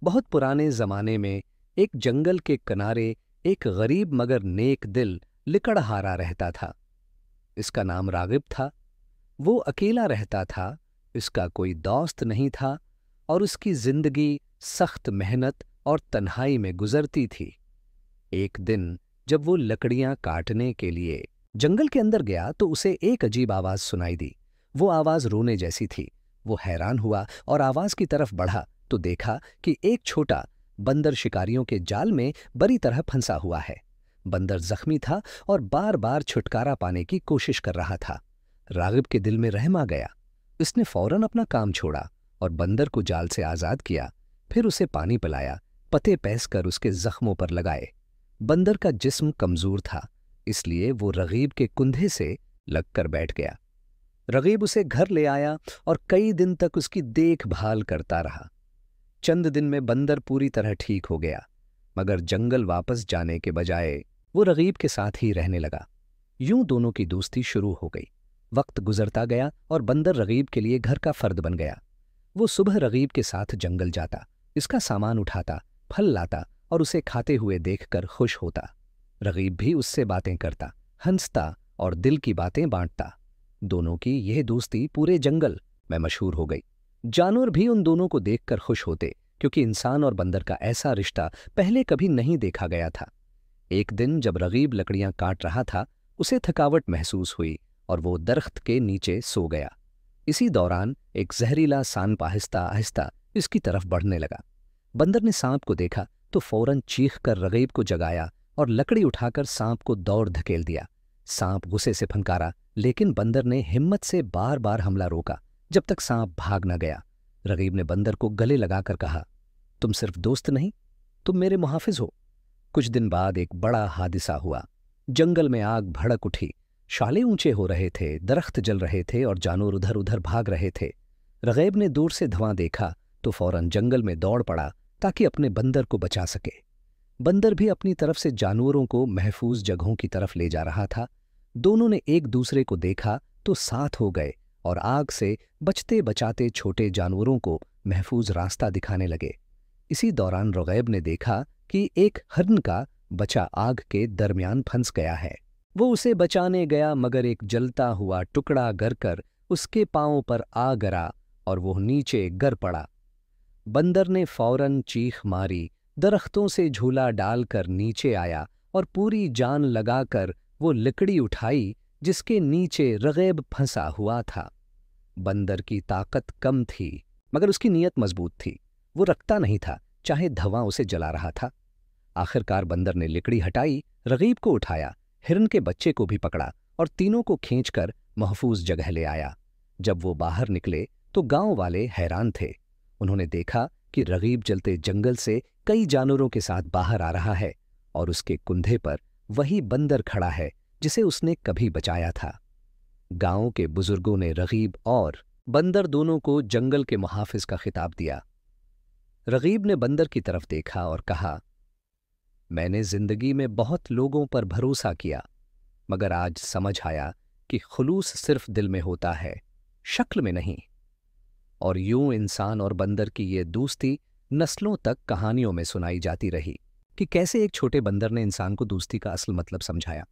बहुत पुराने जमाने में एक जंगल के किनारे एक गरीब मगर नेक दिल लिकड़हारा रहता था। इसका नाम रागिब था। वो अकेला रहता था, इसका कोई दोस्त नहीं था और उसकी जिंदगी सख्त मेहनत और तन्हाई में गुजरती थी। एक दिन जब वो लकड़ियां काटने के लिए जंगल के अंदर गया तो उसे एक अजीब आवाज सुनाई दी। वो आवाज रोने जैसी थी। वो हैरान हुआ और आवाज की तरफ बढ़ा तो देखा कि एक छोटा बंदर शिकारियों के जाल में बुरी तरह फंसा हुआ है। बंदर जख्मी था और बार बार छुटकारा पाने की कोशिश कर रहा था। रागिब के दिल में रहम आ गया। उसने फौरन अपना काम छोड़ा और बंदर को जाल से आजाद किया। फिर उसे पानी पिलाया, पत्ते पैस कर उसके जख्मों पर लगाए। बंदर का जिस्म कमजोर था, इसलिए वो रगीब के कुंधे से लगकर बैठ गया। रगीब उसे घर ले आया और कई दिन तक उसकी देखभाल करता रहा। चंद दिन में बंदर पूरी तरह ठीक हो गया, मगर जंगल वापस जाने के बजाय वो रगीब के साथ ही रहने लगा। यूं दोनों की दोस्ती शुरू हो गई। वक्त गुजरता गया और बंदर रगीब के लिए घर का फर्द बन गया। वो सुबह रगीब के साथ जंगल जाता, इसका सामान उठाता, फल लाता और उसे खाते हुए देखकर खुश होता। रगीब भी उससे बातें करता, हंसता और दिल की बातें बांटता। दोनों की यह दोस्ती पूरे जंगल में मशहूर हो गई। जानवर भी उन दोनों को देखकर खुश होते, क्योंकि इंसान और बंदर का ऐसा रिश्ता पहले कभी नहीं देखा गया था। एक दिन जब रगीब लकड़ियां काट रहा था, उसे थकावट महसूस हुई और वो दरख्त के नीचे सो गया। इसी दौरान एक जहरीला सांप आहिस्ता आहिस्ता इसकी तरफ बढ़ने लगा। बंदर ने सांप को देखा तो फौरन चीख कर रगीब को जगाया और लकड़ी उठाकर सांप को दौड़ धकेल दिया। सांप गुस्से से फंकारा, लेकिन बंदर ने हिम्मत से बार बार हमला रोका जब तक सांप भाग न गया। रगीब ने बंदर को गले लगाकर कहा, तुम सिर्फ दोस्त नहीं, तुम मेरे मुहाफिज हो। कुछ दिन बाद एक बड़ा हादसा हुआ। जंगल में आग भड़क उठी। शाले ऊंचे हो रहे थे, दरख्त जल रहे थे और जानवर उधर उधर भाग रहे थे। रगीब ने दूर से धुआं देखा तो फौरन जंगल में दौड़ पड़ा ताकि अपने बंदर को बचा सके। बंदर भी अपनी तरफ से जानवरों को महफूज जगहों की तरफ ले जा रहा था। दोनों ने एक दूसरे को देखा तो साथ हो गए और आग से बचते बचाते छोटे जानवरों को महफूज रास्ता दिखाने लगे। इसी दौरान रगीब ने देखा कि एक हिरन का बच्चा आग के दरमियान फंस गया है। वो उसे बचाने गया, मगर एक जलता हुआ टुकड़ा गिरकर उसके पांवों पर आ गिरा और वो नीचे गिर पड़ा। बंदर ने फौरन चीख मारी, दरख्तों से झूला डालकर नीचे आया और पूरी जान लगाकर वो लकड़ी उठाई जिसके नीचे रगीब फंसा हुआ था। बंदर की ताकत कम थी, मगर उसकी नीयत मजबूत थी। वो रखता नहीं था, चाहे धुआं उसे जला रहा था। आखिरकार बंदर ने लकड़ी हटाई, रगीब को उठाया, हिरन के बच्चे को भी पकड़ा और तीनों को खींचकर महफूज जगह ले आया। जब वो बाहर निकले तो गांव वाले हैरान थे। उन्होंने देखा कि रगीब जलते जंगल से कई जानवरों के साथ बाहर आ रहा है और उसके कुंधे पर वही बंदर खड़ा है जिसे उसने कभी बचाया था। गांव के बुजुर्गों ने रगीब और बंदर दोनों को जंगल के मुहाफिज का खिताब दिया। रगीब ने बंदर की तरफ देखा और कहा, मैंने जिंदगी में बहुत लोगों पर भरोसा किया, मगर आज समझ आया कि खुलूस सिर्फ दिल में होता है, शक्ल में नहीं। और यूं इंसान और बंदर की ये दोस्ती नस्लों तक कहानियों में सुनाई जाती रही कि कैसे एक छोटे बंदर ने इंसान को दोस्ती का असल मतलब समझाया।